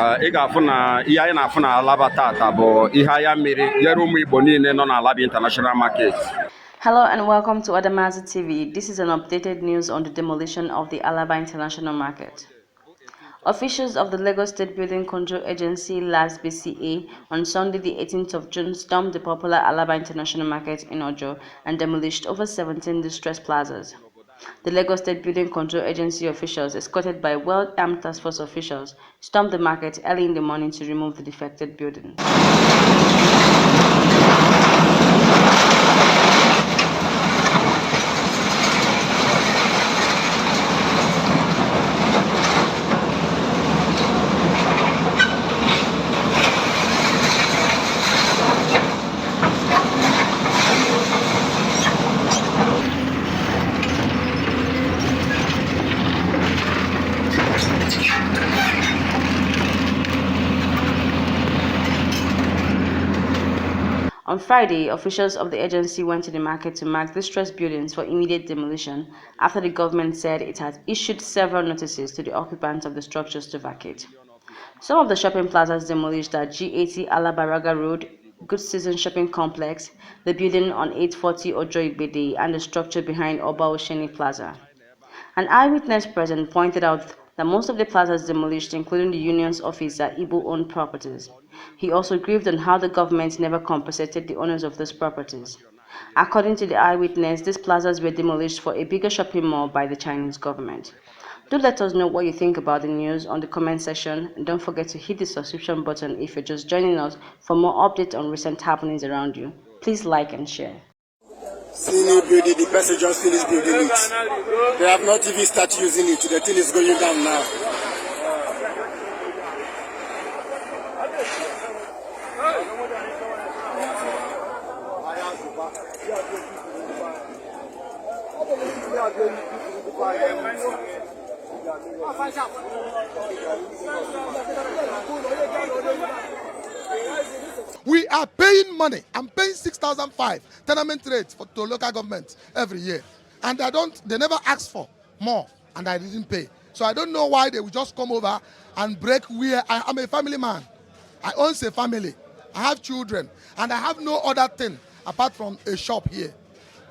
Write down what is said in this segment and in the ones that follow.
ị ga-afụ na ihe anyị na-afụ na Alaba tata bụ ihe anya mmiri nyere ụmụ Igbo niile nọ na Alaba International Market. Hello and welcome to Adamazi TV. This is an updated news on the demolition of the Alaba International Market. Officials of the Lagos State Building Control Agency (LASBCA) on Sunday the 18th of June stormed the popular Alaba International Market in Ojo and demolished over 17 distressed plazas. The Lagos State Building Control Agency officials, escorted by well-armed task force officials, stormed the market early in the morning to remove the defected building. On Friday, officials of the agency went to the market to mark distressed buildings for immediate demolition after the government said it had issued several notices to the occupants of the structures to vacate. Some of the shopping plazas demolished are G80 Alaba Road, Good Season Shopping Complex, the building on 840 Ojo Igbede, and the structure behind Oba Osheni Plaza. An eyewitness present pointed out that most of the plazas demolished, including the union's office, are Igbo-owned properties. He also grieved on how the government never compensated the owners of those properties. According to the eyewitness, these plazas were demolished for a bigger shopping mall by the Chinese government. Do let us know what you think about the news on the comment section, and don't forget to hit the subscription button if you're just joining us for more updates on recent happenings around you. Please like and share. Seeing building, the person just finished building it. They have not even started using it. The thing is going down now. We are paying money. I'm paying 6,500 tenement rates to local government every year, and they never ask for more, and I didn't pay. So I don't know why they will just come over and break where I'm a family man. I own a family. I have children, and I have no other thing apart from a shop here.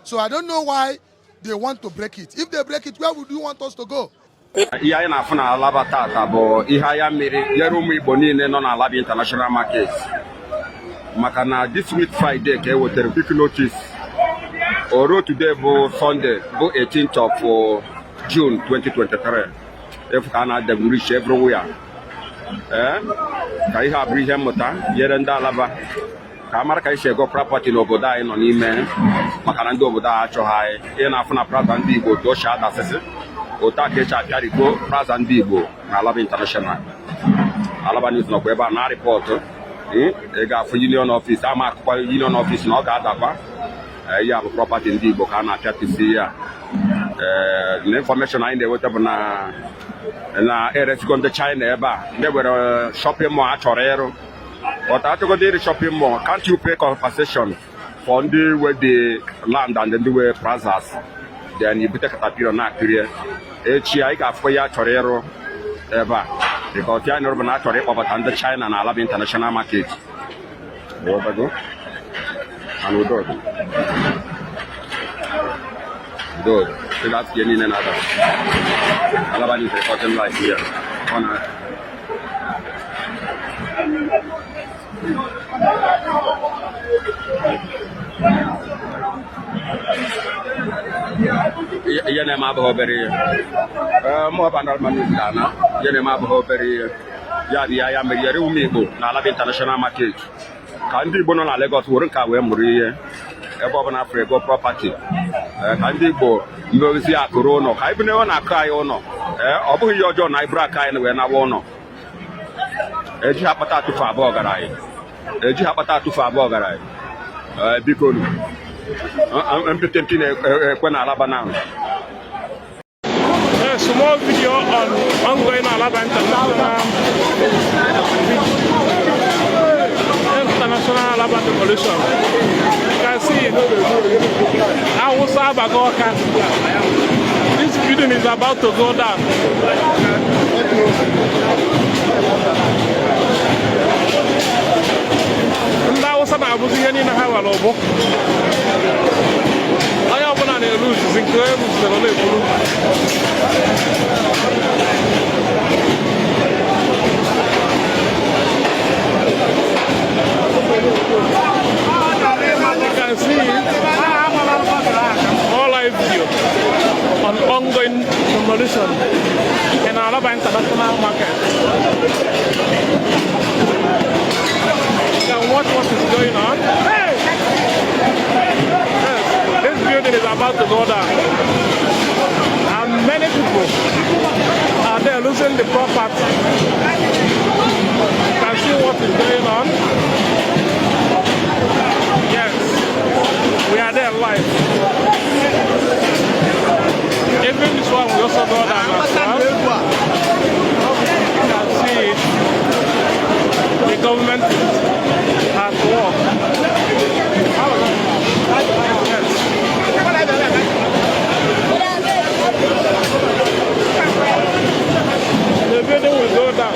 So I don't know why they want to break it. If they break it, where would you want us to go? Ihe anyị na-afụ na Alaba tata bụ ihe anya mmiri nyere ụmụ Igbo niile nọ na Alaba International Market. Maka na this week Friday ka e wetere quick notice. Oro today bụ Sunday bụ 18th of June 2023. Efu ka na demolish everywhere. Ka ihe abụrụ ihe mmụta nyere ndị Alaba ka amara ka isi ego property n'obodo anyị nọ n'ime, maka na ndị obodo a achọghị anyị. Ị na-afụ na plaza ndị Igbo docha adasịsị ota ka echi apịariko plaza ndị Igbo na Alaba International. Alaba News nọkwa ebe a na rịpọtụ. Ị ga-afụ union office, ama akụkwa union office na ọ ga-adakwa. Ya bụ property ndị Igbo ka a na-apịatụsi ya. Na information anyị na-enweta bụ na eresigo ndị China ebe a ndị nwere shopping mall a chọrọ ịrụ. But achọgodo ịrụ shopping mall, can't you pay compensation for ndị nwe the land and ndị nwe plazas? Then you bute katapiro na akịrị echi anyị ga-afụ ya chọrọ ịrụ ebe a, because ya nọrọ bụ na achọrọ ịkpọbata ndị China na Alaba International Market. So that's the end of Alaba News reporting live here. Yene ma bo beri mo ba normal news dana yene ma bo beri ya dia ya meri ri umi Igbo na Alaba International Market ka ndị Igbo nọ na Lagos wuru nka wee mụrụ ihe ebe ọ bụ na Africa property ka ndị Igbo mmeozi akụrụ ụlọ ka ibu na na akụ anyị ụlọ ọ bụghị ihe ọjọọ na iburu aka anyị wee nawa ụlọ eji ha kpata atụfu abụọ gara anyị biko ekwe na Alaba now. A small video on ongoing Alaba international Alaba demolition. You can see this building is about to go down. Nda usa na abuzi yani na hawa lobo. Aya bona ne lose zinko mu le bulu. You can see all live video on ongoing demolition in Alaba International Market. You can watch what is going on. Yes, this building is about to go down. And many people are there losing the property. You can see what is going on. Yes, we are there live. Even this one we also go down as well. You can see the government has work. Yes. The building will go down.